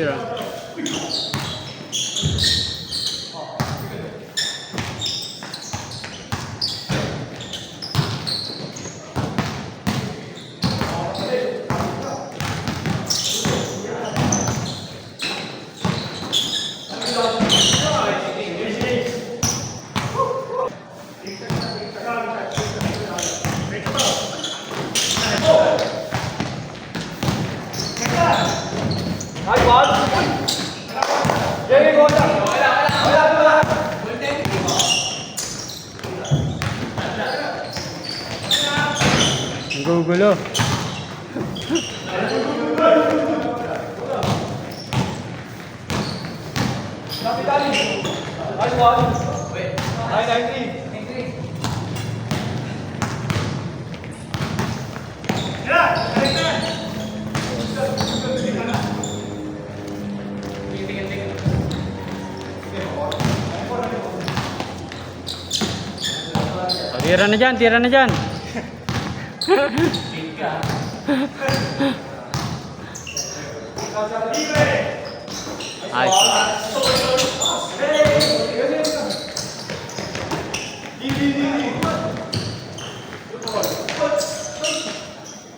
Here. Ang gugulo. Tira na dyan, tira na dyan. Ayos pa.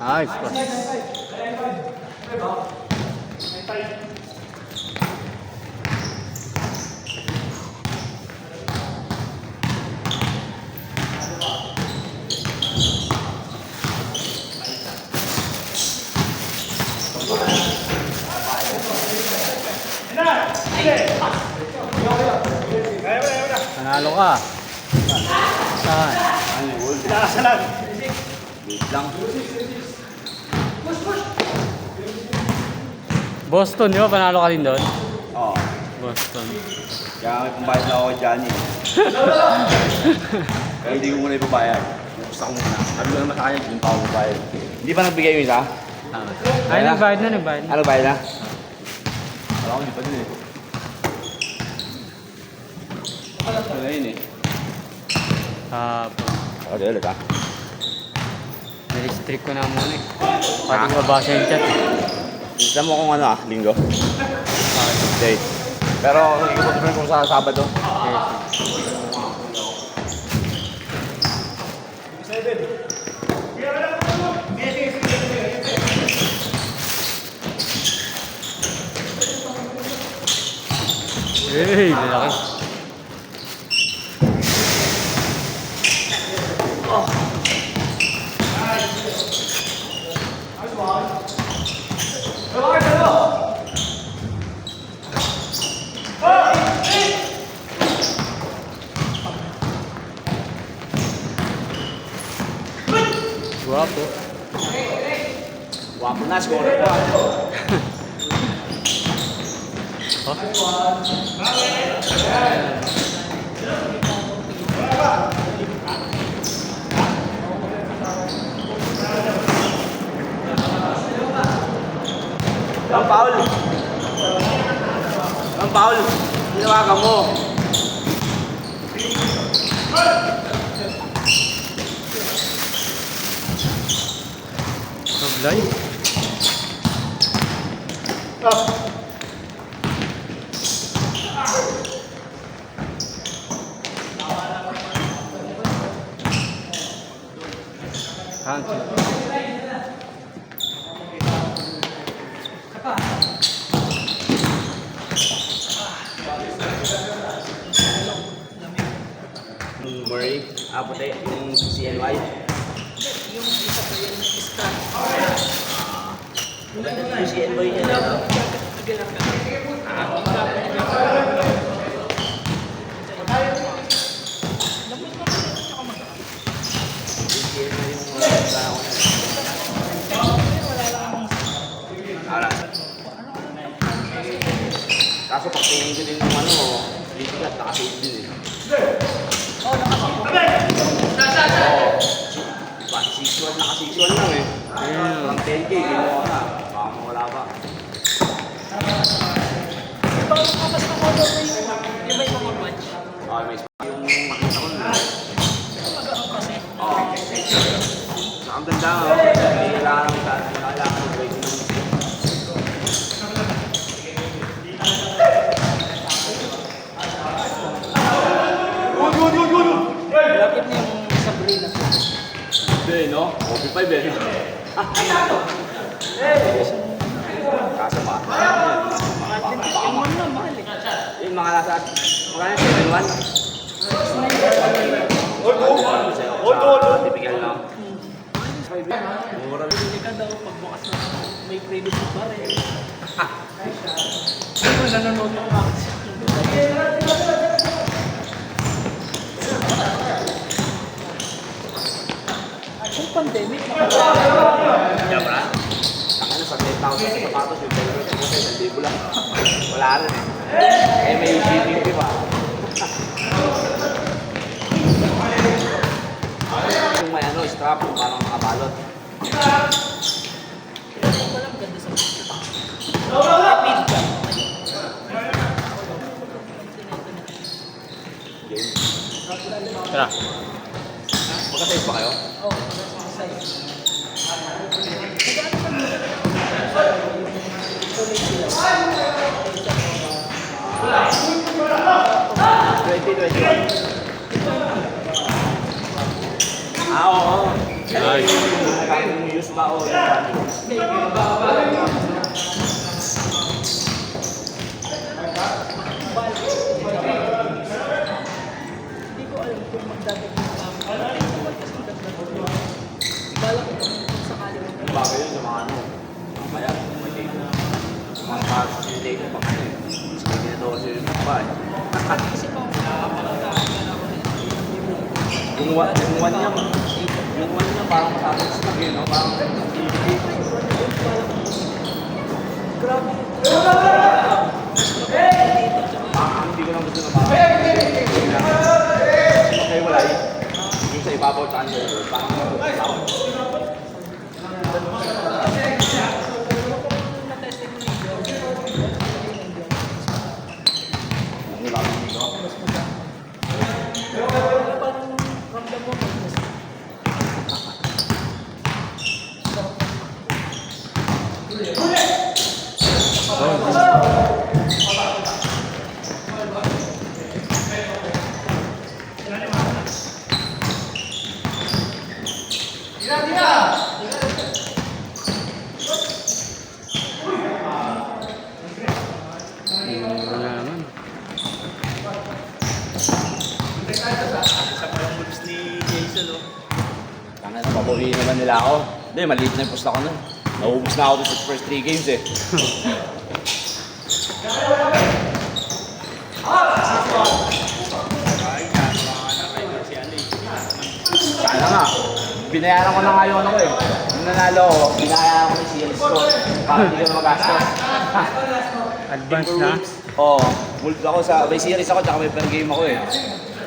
Ayos pa. Panalo ka. Saan? Saan? Lang. Boston, di ba? Panalo ka din doon? Oo. Boston. Kaya may pambayad na ako kay Johnny. Pero hindi ko muna ipabayad. Gusto ko muna. Sabi ko naman sa kanya, hindi pa ako ipabayad. Hindi pa nagbigay yung isa? Ay, nagbayad na, nagbayad na. Ano bayad na? Wala ko, hindi pa din eh. Ano yun eh? Okay, ulit ah. Nirestrict ko na muna eh. Pati ko mabasa yung chat. Alam mo kung ano ah, linggo? Day. Pero hindi ko pa kung sa Sabado. Hey, lalaki. Guwapo. Guwapo na, score po. Ang Paul. Ang Paul. Ginawa ka mo. Sablay. Murray, puti, yung CNY. Yung isa pa yan, Star. Maganda yung CNY niya na. Kaso pag tingin ko din yung ano, dito ka, nakasave din eh. Oo, nakasave. Oo. 6-1, nakasave. 10K, kinuha na. Baka mawala pa. Di ba mas na-order na yung may mga batch? Okay, may spot yung makita ko na. Mag-aang kasi. Oo. Saka ang ganda nga, hindi kailangan ng saan. Kailangan ng break ng Lapit na yung Sabrina ko. Hindi, no? OP5 eh. Kaso pa. Yung one na, mahal eh. Yung mga nasa, mga 7-1. Typical lang. Mura. Hindi ka daw pagbukas na may privacy pa rin. Ano, nanonood ng Max. Kung pandemic, Diba? Ano sa 10,000 sa sapatos, yung 10,000 ko sa 1,000 lang. Wala rin eh. Eh, may shipping fee pa. Yung may ano, strap, parang nakabalot. walang ganda sa picture. Feed ka. Tara. Magka-size pa kayo? Oo, sa size. Ah, oo. Nice. Kung use ba o Hindi ko alam kung magdadagdag pa ako. Kasi magdadagdag ko. Bala ko kung sakali mo. bagay yun sa mga ano. Kaya, may date na. Mga parts yung date pa kasi. Sige, ginagawa sila yung pa eh. Kasi kung makakapagdaan ako nito. Yung one niya parang masasags na yun, no? Parang Grabe. hindi ko lang gusto na parang okay, wala yun. Yung sa ibabaw tsaka nyo, parang Na-testing mo yung video. wala kang dito. Parang ramdam mo business. Mura na naman. Tanga na, paborito naman nila ako. Hindi, maliit na yung pusta ko nun. Naubos na ako dun sa first 3 games eh. Sana nga. Binayaran ko na nga yung ano ko eh. Yung nanalo ko, binayaran ko yung series ko. Para hindi ko na magastos. Advance na. Oo. Multi ako sa, may series ako tsaka may per game ako eh.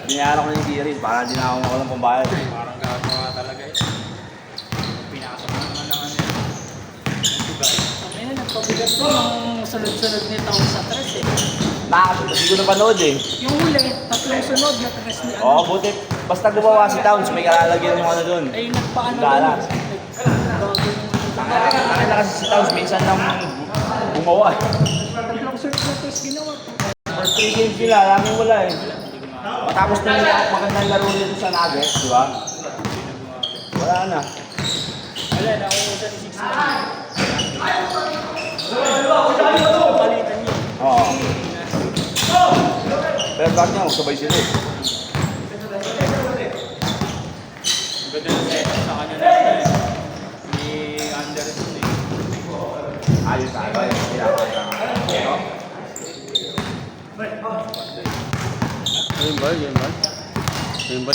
Binayaran ko na yung series para hindi na ako makawalang pambayad. Parang gagawa talaga eh. Pinasok na naman ng ano yun. Yung tugay. Ayun, nagpabigat ko ng sunod-sunod nito sa tres eh. Hindi ko napanood eh. Yung huli, tatlong sunod na tres ni Oo, buti. Basta gumawa si Towns, may kalalagyan yung ano dun. Ay, nagpaano Dala. doon. Nagbago yung Tangin na kasi si Towns, minsan lang gumawa eh. tatlong sunod na tres ginawa ko. First 3 games nila, alaming wala eh. Matapos na yung magandang laro nito sa Nuggets, di ba? Wala na. Wala, nakuha ni 6 na. Palitan niya. Oo. Pero bakit niya, magsabay sila eh. Ang ganda ng setup sa kanya na yun eh. Ni Anderson eh. Ayos na, ayos. Pinapakita nga. Ayun ba? Ayun ba? Ayun ba?